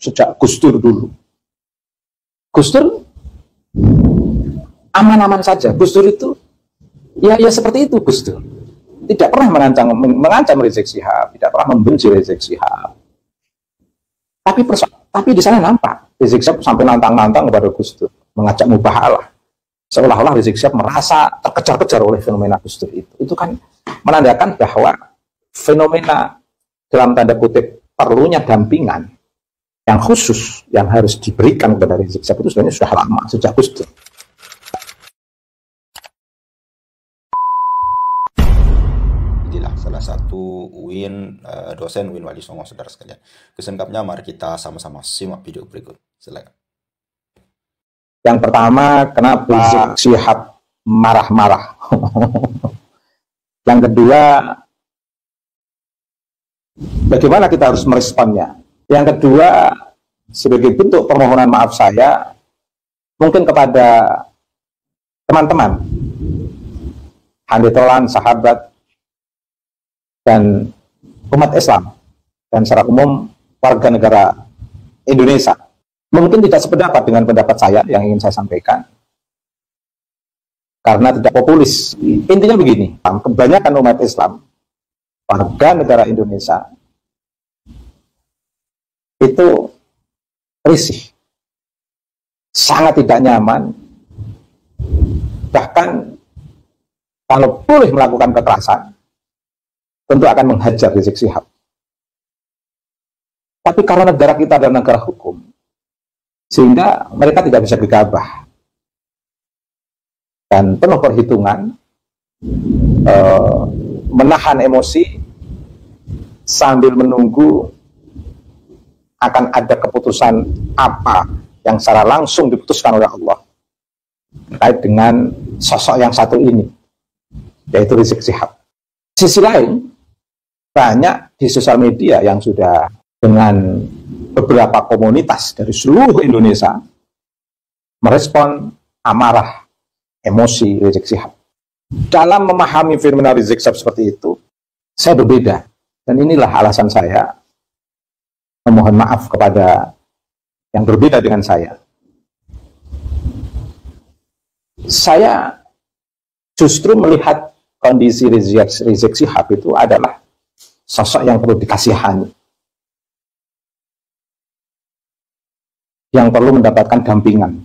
sejak Gus Dur dulu. Gus Dur aman-aman saja. Gus Dur itu ya seperti itu. Gus Dur tidak pernah mengancam Rizik Syihab, tidak pernah membenci Rizik Syihab. Tapi di sana nampak Rizik Syihab sampai nantang-nantang kepada Gus Dur, mengajak mubahalah. Seolah-olah Rizik Syihab merasa terkejar-kejar oleh fenomena Gus Dur itu. Itu kan menandakan bahwa fenomena dalam tanda kutip perlunya dampingan yang khusus yang harus diberikan kepada Rizik Syihab itu sebenarnya sudah lama, sejak Gus Dur. Inilah salah satu dosen UIN Wali Songo, saudara sekalian. Kesengkapnya mari kita sama-sama simak video berikut. Silakan. Yang pertama, kenapa Rizik Syihab marah-marah? Yang kedua, bagaimana kita harus meresponnya? Yang kedua, sebagai bentuk permohonan maaf saya, mungkin kepada teman-teman, handetolan, sahabat, dan umat Islam, dan secara umum warga negara Indonesia, mungkin tidak sependapat dengan pendapat saya yang ingin saya sampaikan, karena tidak populis. Intinya begini, kebanyakan umat Islam, warga negara Indonesia, itu risih, sangat tidak nyaman, bahkan kalau boleh melakukan kekerasan, tentu akan menghajar Rizik Syihab. Tapi karena negara kita adalah negara hukum, sehingga mereka tidak bisa gegabah dan penuh perhitungan, menahan emosi sambil menunggu akan ada keputusan apa yang secara langsung diputuskan oleh Allah terkait dengan sosok yang satu ini, yaitu Rizik Syihab. Sisi lain, banyak di sosial media yang sudah dengan beberapa komunitas dari seluruh Indonesia merespon amarah emosi Rizik Syihab. Dalam memahami fenomena Rizik Syihab seperti itu, saya berbeda, dan inilah alasan saya memohon maaf kepada yang berbeda dengan saya. Saya justru melihat kondisi Rizik Syihab itu adalah sosok yang perlu dikasihani, yang perlu mendapatkan dampingan,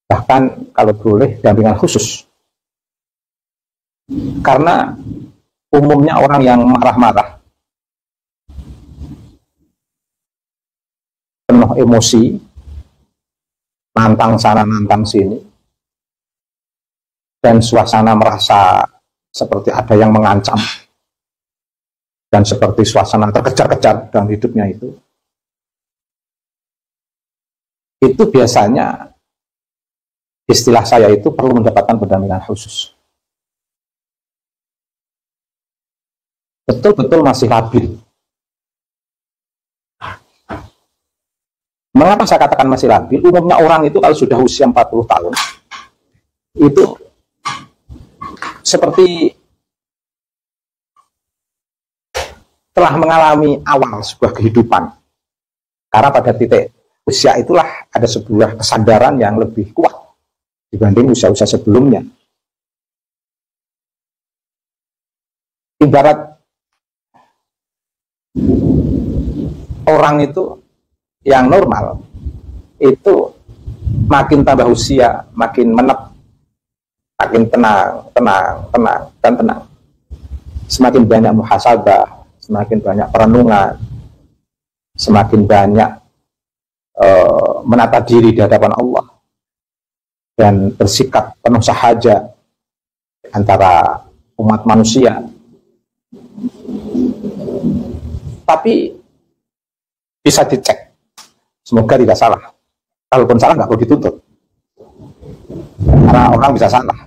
bahkan kalau boleh dampingan khusus, karena umumnya orang yang marah-marah, penuh emosi, nantang sana nantang sini, dan suasana merasa seperti ada yang mengancam, dan seperti suasana terkejar-kejar dalam hidupnya itu biasanya, istilah saya itu, perlu mendapatkan pendampingan khusus. Betul-betul masih labil. Mengapa saya katakan masih labil? Umumnya orang itu kalau sudah usia 40 tahun, itu seperti telah mengalami awal sebuah kehidupan. Karena pada titik usia itulah ada sebuah kesadaran yang lebih kuat dibanding usia-usia sebelumnya. Ibarat orang itu yang normal itu makin tambah usia, makin menep, makin tenang. Semakin banyak muhasabah, semakin banyak perenungan, semakin banyak menata diri di hadapan Allah dan bersikap penuh sahaja antara umat manusia. Tapi bisa dicek, semoga tidak salah. Kalaupun salah nggak perlu dituntut, karena orang bisa salah.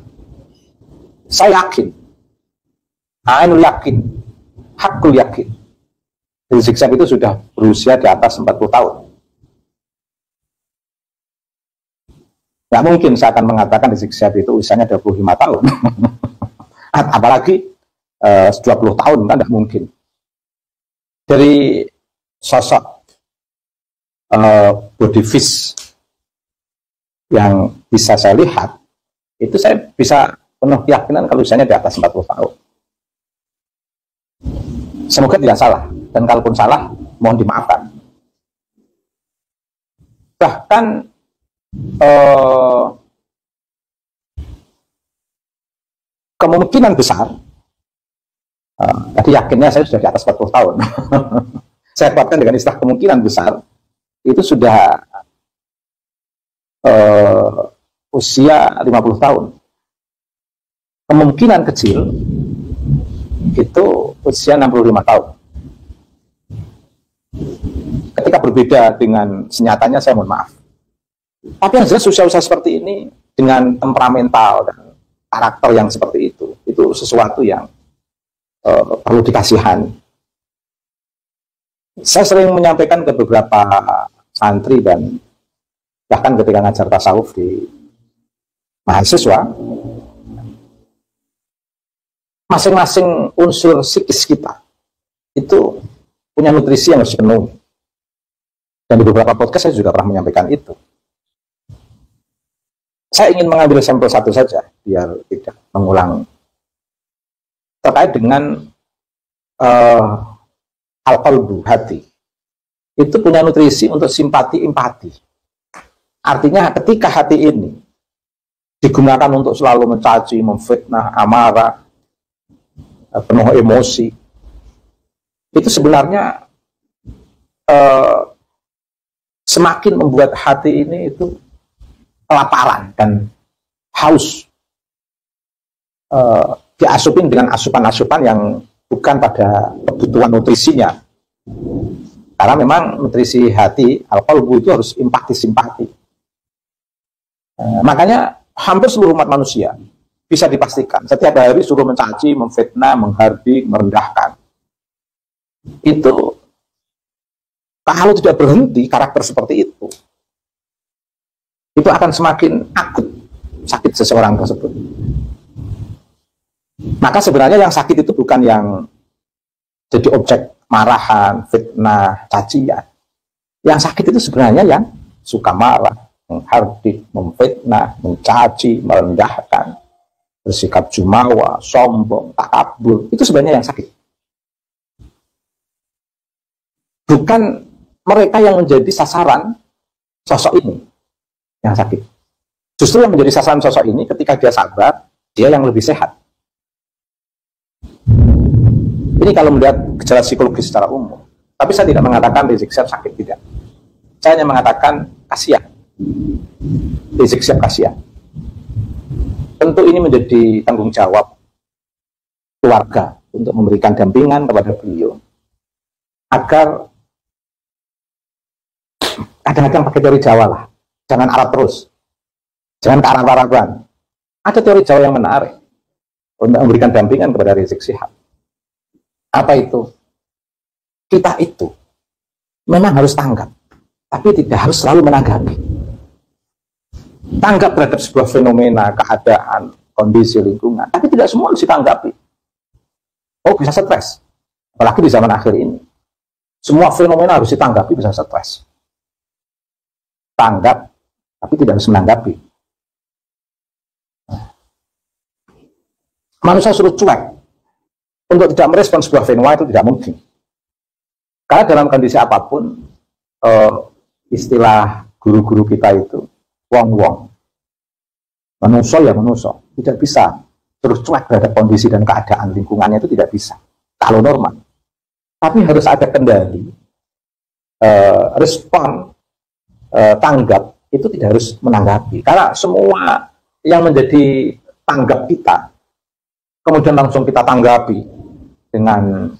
Saya yakin, ainul yakin, hakul yakin, Rizik Syihab itu sudah berusia di atas 40 tahun. Nggak mungkin saya akan mengatakan Rizik Syihab itu usianya 25 tahun. Apalagi 20 tahun, kan nggak mungkin. Dari sosok body fish yang bisa saya lihat, itu saya bisa penuh keyakinan kalau usianya di atas 40 tahun. Semoga tidak salah, dan kalaupun salah, mohon dimaafkan. Bahkan kemungkinan besar, tadi yakinnya saya sudah di atas 40 tahun. Saya kuatkan dengan istilah kemungkinan besar, itu sudah usia 50 tahun. Kemungkinan kecil, itu usia 65 tahun. Ketika berbeda dengan senyatanya, saya mohon maaf. Tapi yang jelas usia-usia seperti ini, dengan temperamental dan karakter yang seperti itu sesuatu yang perlu dikasihani. Saya sering menyampaikan ke beberapa santri dan bahkan ketika ngajar tasawuf di mahasiswa, masing-masing unsur psikis kita itu punya nutrisi yang harus dipenuhi. Dan di beberapa podcast saya juga pernah menyampaikan itu. Saya ingin mengambil sampel satu saja biar tidak mengulang, terkait dengan al-qalbu, hati. Itu punya nutrisi untuk simpati, empati. Artinya ketika hati ini digunakan untuk selalu mencaci, memfitnah, amarah, penuh emosi, itu sebenarnya semakin membuat hati ini itu kelaparan dan haus, diasupin dengan asupan-asupan yang bukan pada kebutuhan nutrisinya. Karena memang nutrisi hati, al-qalbu, itu harus empati, simpati. Makanya hampir seluruh umat manusia bisa dipastikan setiap hari suruh mencaci, memfitnah, menghardik, merendahkan. Itu kalau tidak berhenti karakter seperti itu akan semakin akut sakit seseorang tersebut. Maka sebenarnya yang sakit itu bukan yang jadi objek marahan, fitnah, cacian. Yang sakit itu sebenarnya yang suka marah, menghardik, memfitnah, mencaci, merendahkan, bersikap jumawa, sombong, takabur. Itu sebenarnya yang sakit. Bukan mereka yang menjadi sasaran sosok ini yang sakit. Justru yang menjadi sasaran sosok ini ketika dia sabar, dia yang lebih sehat. Ini kalau melihat gejala psikologis secara umum. Tapi saya tidak mengatakan Rizik Syihab sakit, tidak. Saya hanya mengatakan kasihan. Rizik Syihab kasihan. Tentu ini menjadi tanggung jawab keluarga untuk memberikan dampingan kepada beliau agar kadang-kadang pakai teori Jawa lah, jangan Arab terus, jangan ke Arab-Araban. Ada teori Jawa yang menarik untuk memberikan dampingan kepada Rizik Syihab. Apa itu? Kita itu memang harus tanggap, tapi tidak harus selalu menanggapi. Tanggap terhadap sebuah fenomena, keadaan, kondisi lingkungan, tapi tidak semua harus ditanggapi. Oh, bisa stres, apalagi di zaman akhir ini. Semua fenomena harus ditanggapi, bisa stres. Tanggap, tapi tidak harus menanggapi. Manusia suruh cuek untuk tidak merespon sebuah fenomena itu tidak mungkin. Karena dalam kondisi apapun, istilah guru-guru kita itu wong-wong, manusia ya manusia, tidak bisa terus cuek terhadap kondisi dan keadaan lingkungannya, itu tidak bisa kalau normal. Tapi harus ada kendali, respon, tanggap, itu tidak harus menanggapi. Karena semua yang menjadi tanggap kita kemudian langsung kita tanggapi dengan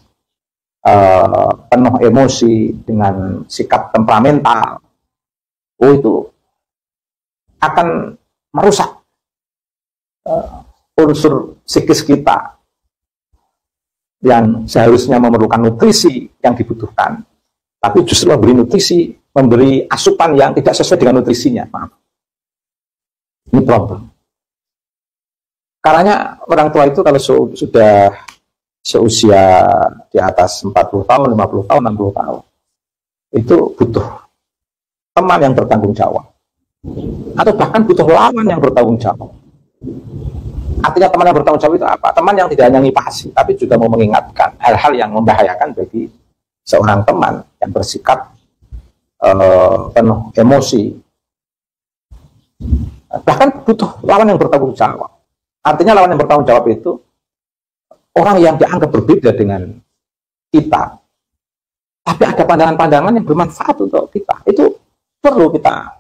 penuh emosi, dengan sikap temperamental, itu akan merusak unsur psikis kita yang seharusnya memerlukan nutrisi yang dibutuhkan, tapi justru memberi nutrisi, memberi asupan yang tidak sesuai dengan nutrisinya. Maaf. Ini problem. Karena orang tua itu kalau sudah seusia di atas 40 tahun, 50 tahun, 60 tahun, itu butuh teman yang bertanggung jawab, atau bahkan butuh lawan yang bertanggung jawab. Artinya teman yang bertanggung jawab itu apa? Teman yang tidak hanya ngipasi, tapi juga mau mengingatkan hal-hal yang membahayakan bagi seorang teman yang bersikap penuh emosi. Bahkan butuh lawan yang bertanggung jawab. Artinya lawan yang bertanggung jawab itu orang yang dianggap berbeda dengan kita, tapi ada pandangan-pandangan yang bermanfaat untuk kita. Itu perlu kita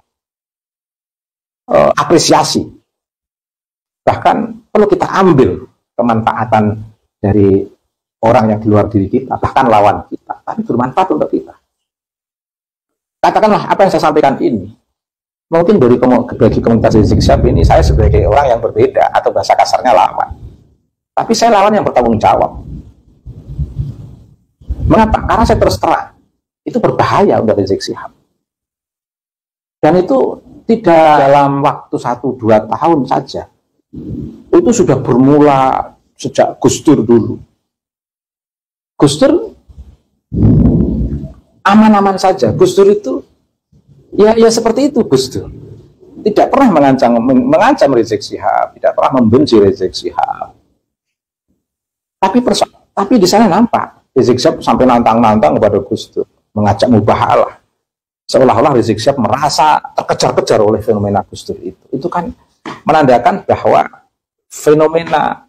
apresiasi. Bahkan perlu kita ambil kemanfaatan dari orang yang di luar diri kita, bahkan lawan kita, tapi bermanfaat untuk kita. Katakanlah apa yang saya sampaikan ini, mungkin bagi komunitas Rizik Syihab ini, saya sebagai orang yang berbeda, atau bahasa kasarnya lawan. Tapi saya lawan yang bertanggung jawab. Mengapa? Karena saya terus terang, itu berbahaya untuk Rizik Syihab. Dan itu tidak dalam waktu 1-2 tahun saja. Itu sudah bermula sejak Gus Dur dulu. Gus Dur aman-aman saja. Gus Dur itu ya seperti itu. Gus Dur tidak pernah mengancam Rizik Syihab, tidak pernah membenci Rizik Syihab. Tapi di sana nampak Rizik Syihab sampai nantang-nantang kepada Gus Dur, mengajak mubahalah. Seolah-olah Rizik Syihab merasa terkejar-kejar oleh fenomena Gus Dur itu. Itu kan menandakan bahwa fenomena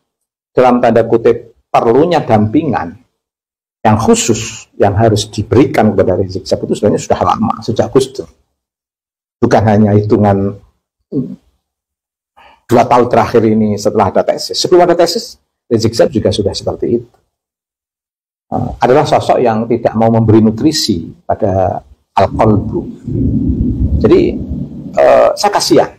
dalam tanda kutip perlunya dampingan yang khusus yang harus diberikan kepada Rizik Syihab itu sebenarnya sudah lama, sejak Gus Dur. Bukan hanya hitungan 2 tahun terakhir ini setelah ada tesis. Sebelum ada tesis, Rizik Syihab juga sudah seperti itu. Adalah sosok yang tidak mau memberi nutrisi pada al-qalbu. Jadi saya kasihan.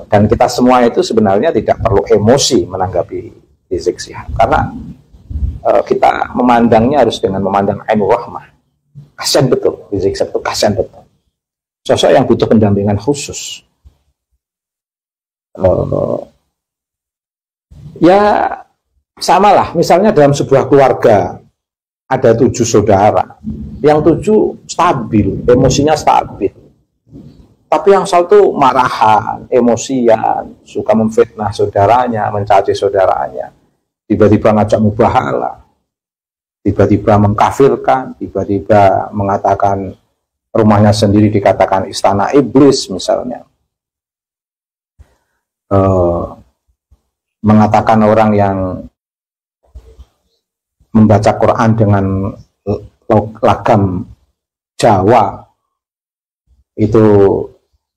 Dan kita semua itu sebenarnya tidak perlu emosi menanggapi Rizik Syihab, karena kita memandangnya harus dengan memandang ainur rahmah. Kasihan betul Rizik Syihab itu, kasihan betul. Sosok yang butuh pendampingan khusus. Ya samalah, misalnya dalam sebuah keluarga ada 7 saudara, yang 7 stabil, emosinya stabil. Tapi yang satu marahan, emosian, suka memfitnah saudaranya, mencaci saudaranya, tiba-tiba ngajak mubahalah, tiba-tiba mengkafirkan, tiba-tiba mengatakan rumahnya sendiri dikatakan istana iblis misalnya, mengatakan orang yang membaca Quran dengan lagam Jawa itu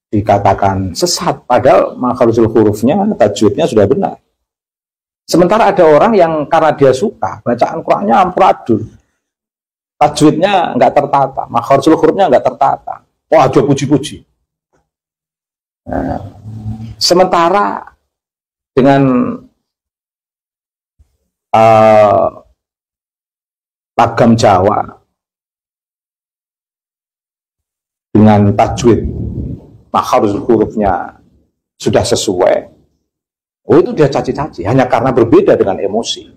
dikatakan sesat, padahal makhrajul hurufnya, tajwidnya sudah benar. Sementara ada orang yang karena dia suka bacaan Qurannya amburadul, tajwidnya nggak tertata, makhrajul hurufnya nggak tertata, wah aja puji-puji. Nah, sementara dengan lagam Jawa dengan tajwid makhrajul hurufnya sudah sesuai, itu dia caci-caci hanya karena berbeda dengan emosi.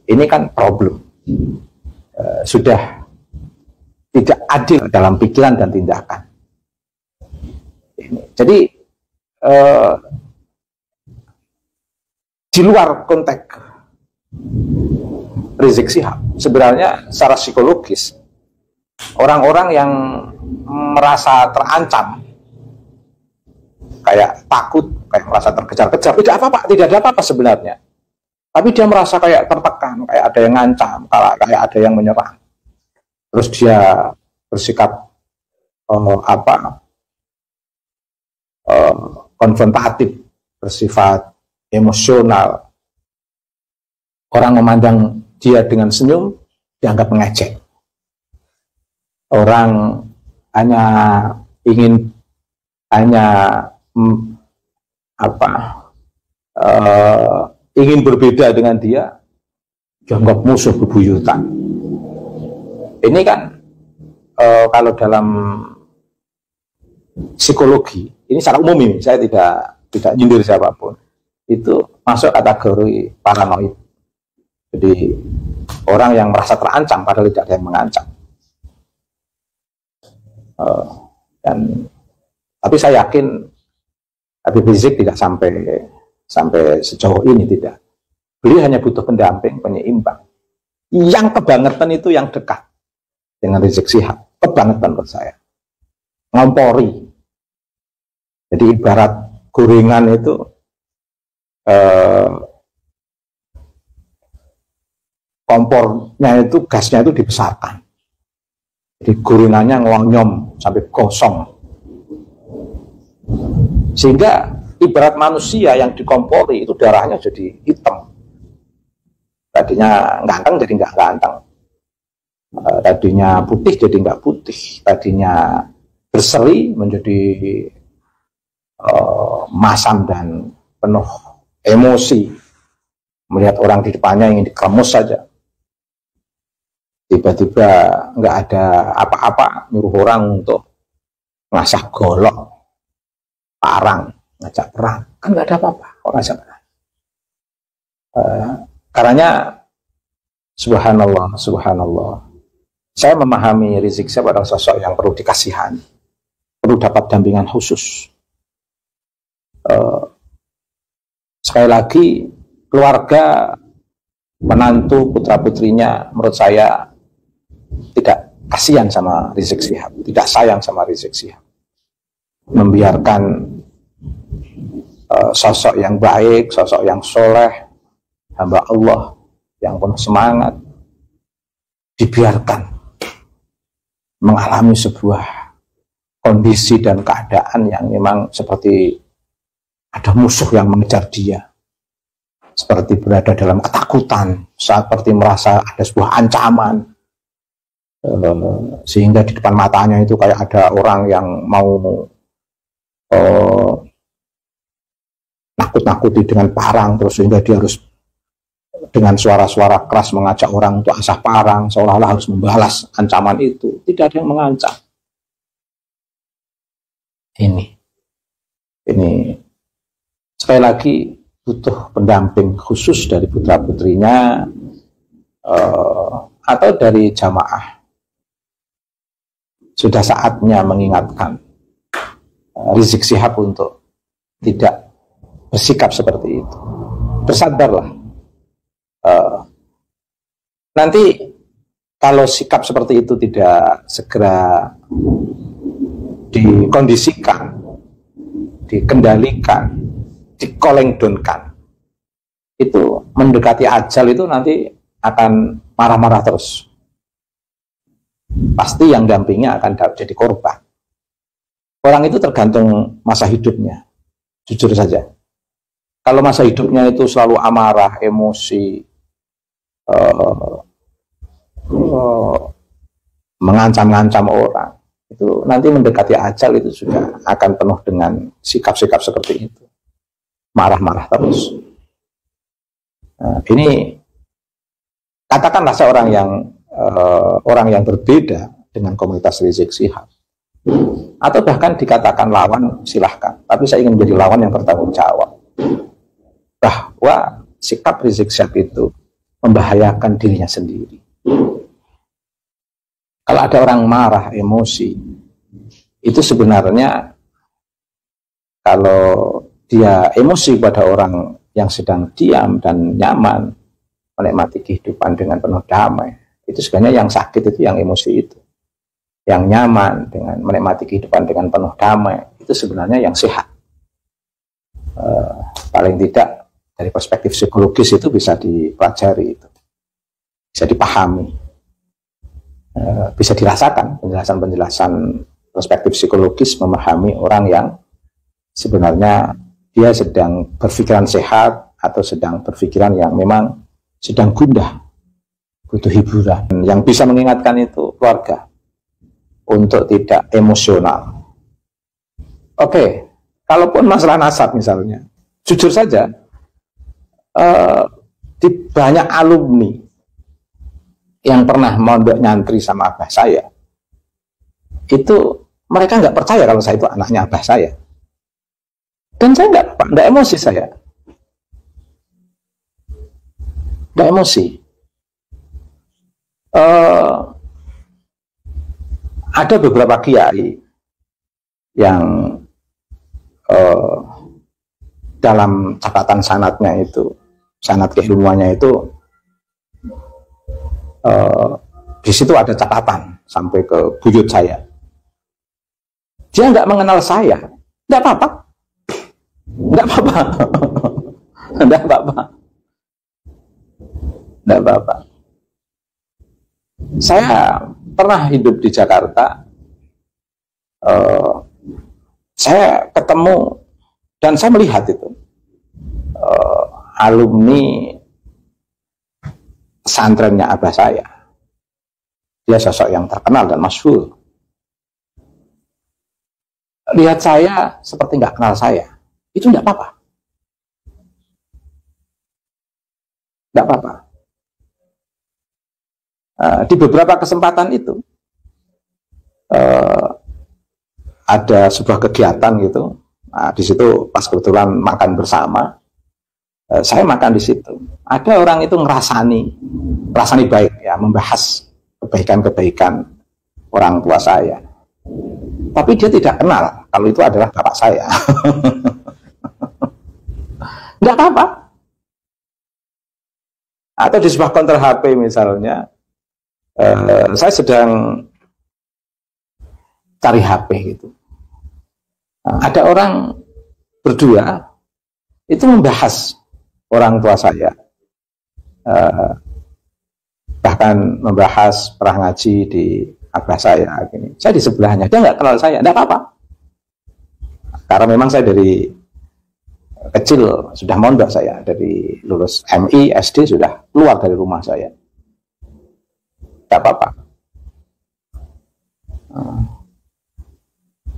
Ini kan problem, sudah tidak adil dalam pikiran dan tindakan. Jadi di luar konteks Rizik Syihab, sebenarnya secara psikologis orang-orang yang merasa terancam, kayak takut, kayak merasa terkejar-kejar, tidak apa-apa, tidak ada apa-apa sebenarnya. Tapi dia merasa kayak tertekan, kayak ada yang ngancam, kayak ada yang menyerang. Terus dia bersikap konfrontatif, bersifat emosional. Orang memandang dia dengan senyum, dianggap mengejek. Orang hanya ingin ingin berbeda dengan dia, dianggap musuh bebuyutan. Ini kan kalau dalam psikologi, ini secara umum ini, saya tidak nyindir siapapun, itu masuk kategori paranoid. Jadi orang yang merasa terancam padahal tidak ada yang mengancam. Uh, dan tapi saya yakin Habib Rizik tidak sampai sejauh ini, tidak. Beliau hanya butuh pendamping, penyeimbang. Yang kebangetan itu yang dekat dengan Rizik Syihab, kebangetan menurut saya. Ngompori. Jadi ibarat gorengan itu kompornya itu, gasnya itu dibesarkan. Jadi gorengannya ngelonyom sampai gosong. Sehingga ibarat manusia yang dikompori itu darahnya jadi hitam. Tadinya ganteng jadi nggak ganteng. Tadinya putih jadi nggak putih. Tadinya berseri menjadi masam dan penuh emosi. Melihat orang di depannya ingin dikremus saja. Tiba-tiba nggak ada apa-apa, nyuruh orang untuk ngasah golok, parang, ngajak perang, kan nggak ada apa-apa kok ngajak perang. Karenanya subhanallah, saya memahami Rizik Syihab adalah sosok yang perlu dikasihani, perlu dapat dampingan khusus. Sekali lagi, keluarga, menantu, putra putrinya menurut saya tidak kasihan sama Rizik Syihab, tidak sayang sama Rizik Syihab, membiarkan sosok yang baik, sosok yang soleh, hamba Allah yang penuh semangat, dibiarkan mengalami sebuah kondisi dan keadaan yang memang seperti ada musuh yang mengejar dia, seperti berada dalam ketakutan, seperti merasa ada sebuah ancaman, sehingga di depan matanya itu kayak ada orang yang mau nakut-nakuti dengan parang, terus sehingga dia harus dengan suara-suara keras mengajak orang untuk asah parang, seolah-olah harus membalas ancaman itu. Tidak ada yang mengancam. Ini sekali lagi butuh pendamping khusus dari putra-putrinya atau dari jamaah. Sudah saatnya mengingatkan Rizik Syihab untuk tidak bersikap seperti itu. Bersadarlah. Nanti kalau sikap seperti itu tidak segera dikondisikan, dikendalikan, dikolengdonkan, itu mendekati ajal itu nanti akan marah-marah terus. Pasti yang dampingnya akan jadi korban. Orang itu tergantung masa hidupnya. Jujur saja. Kalau masa hidupnya itu selalu amarah, emosi, mengancam-ngancam orang, itu nanti mendekati ajal itu sudah akan penuh dengan sikap-sikap seperti itu. Marah-marah terus. Nah, ini katakanlah seorang yang berbeda dengan komunitas Rizik Syihab, atau bahkan dikatakan lawan, silahkan. Tapi saya ingin menjadi lawan yang bertanggung jawab, bahwa sikap Rizik Syihab itu membahayakan dirinya sendiri. Kalau ada orang marah, emosi, itu sebenarnya kalau dia emosi pada orang yang sedang diam dan nyaman menikmati kehidupan dengan penuh damai, itu sebenarnya yang sakit itu yang emosi itu. Yang nyaman dengan menikmati kehidupan dengan penuh damai, itu sebenarnya yang sehat. Paling tidak dari perspektif psikologis itu bisa dipelajari, itu bisa dipahami, bisa dirasakan penjelasan-penjelasan perspektif psikologis, memahami orang yang sebenarnya dia sedang berpikiran sehat atau sedang berpikiran yang memang sedang gundah, butuh hiburan. Yang bisa mengingatkan itu keluarga untuk tidak emosional. Oke, kalaupun masalah nasab misalnya, jujur saja, di banyak alumni yang pernah mondok nyantri sama abah saya, itu mereka nggak percaya kalau saya itu anaknya abah saya. Dan saya nggak emosi, saya nggak emosi. ada beberapa kiai yang dalam catatan sanadnya itu, sanad keilmuannya itu, di situ ada catatan sampai ke buyut saya. Dia nggak mengenal saya, nggak apa-apa, nggak apa-apa, nggak apa-apa, nggak apa-apa. Saya pernah hidup di Jakarta, saya ketemu dan saya melihat itu alumni pesantrennya abah saya. Dia sosok yang terkenal dan masyhur. Lihat saya seperti nggak kenal saya, itu nggak apa-apa, nggak apa-apa. Di beberapa kesempatan itu ada sebuah kegiatan gitu. Nah, di situ pas kebetulan makan bersama, saya makan di situ. Ada orang itu ngerasani baik ya, membahas kebaikan-kebaikan orang tua saya. Tapi dia tidak kenal kalau itu adalah bapak saya. Nggak apa-apa. Atau di sebuah counter HP misalnya, saya sedang cari HP gitu. Nah, ada orang berdua itu membahas orang tua saya, bahkan membahas pernah ngaji di abah saya. Gini. Saya di sebelahnya, dia nggak kenal saya, nggak apa-apa. Karena memang saya dari kecil sudah mondok, saya dari lulus MI, SD sudah keluar dari rumah saya. Nggak apa-apa.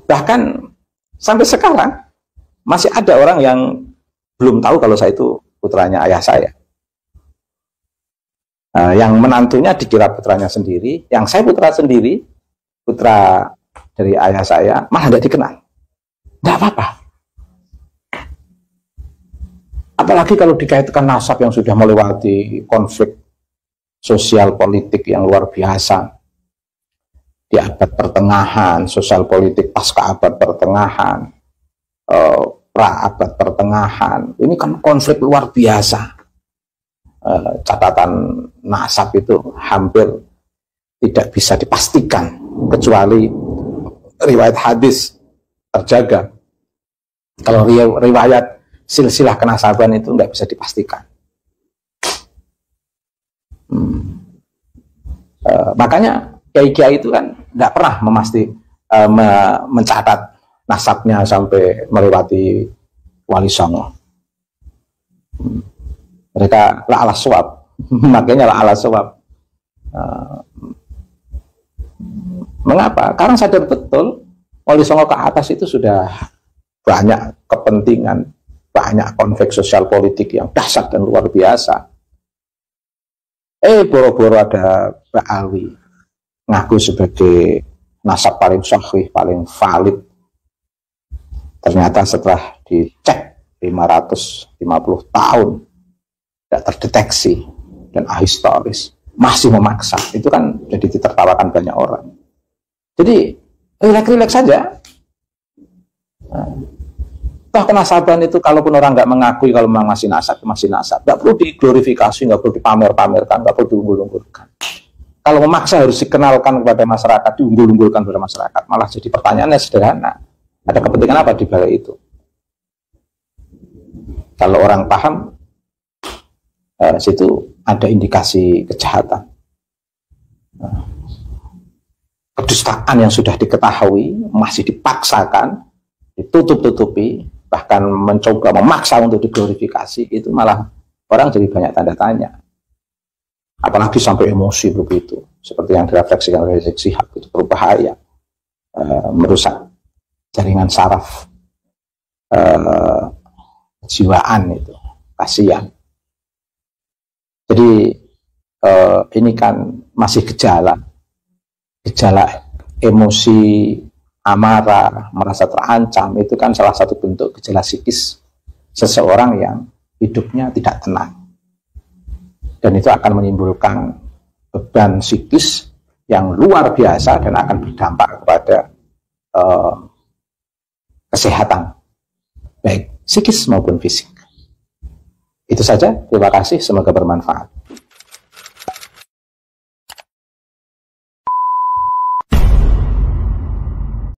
Bahkan sampai sekarang masih ada orang yang belum tahu kalau saya itu putranya ayah saya. Yang menantunya dikira putranya sendiri, yang saya putra sendiri, putra dari ayah saya, malah tidak dikenal. Nggak apa-apa. Apalagi kalau dikaitkan nasab yang sudah melewati konflik sosial politik yang luar biasa. Di abad pertengahan, sosial politik pasca abad pertengahan, pra abad pertengahan, ini kan konflik luar biasa. Catatan nasab itu hampir tidak bisa dipastikan kecuali riwayat hadis terjaga. Kalau riwayat silsilah kenasaban itu tidak bisa dipastikan. Makanya kiai-kiai itu kan tidak pernah mencatat nasabnya sampai melewati Wali Songo. Mereka la'ala suwab, makanya la'ala suwab. Mengapa? Karena sadar betul Wali Songo ke atas itu sudah banyak kepentingan, banyak konflik sosial politik yang dahsyat dan luar biasa. Boro-boro ada Mbak Alwi ngaku sebagai nasab paling sahih, paling valid. Ternyata setelah dicek 550 tahun tidak terdeteksi dan ahistoris, masih memaksa. Itu kan jadi ditertawakan banyak orang. Jadi rileks-rileks saja. Toh kenasaban itu kalaupun orang nggak mengakui kalau memang masih nasab, nggak perlu diglorifikasi, nggak perlu dipamer-pamerkan, nggak perlu diunggul-unggulkan. Kalau memaksa harus dikenalkan kepada masyarakat, diunggul-unggulkan kepada masyarakat, malah jadi pertanyaannya sederhana. Ada kepentingan apa di balik itu? Kalau orang paham, situ ada indikasi kejahatan. Kedustaan yang sudah diketahui, masih dipaksakan, ditutup-tutupi, bahkan mencoba memaksa untuk diglorifikasi, itu malah orang jadi banyak tanda tanya. Apalagi sampai emosi begitu, seperti yang direfleksikan oleh Rizik Syihab, itu berbahaya, merusak jaringan saraf kejiwaan itu, kasihan. Jadi ini kan masih gejala emosi, amarah, merasa terancam, itu kan salah satu bentuk gejala psikis seseorang yang hidupnya tidak tenang. Dan itu akan menimbulkan beban psikis yang luar biasa dan akan berdampak kepada kesehatan, baik psikis maupun fisik. Itu saja, terima kasih, semoga bermanfaat.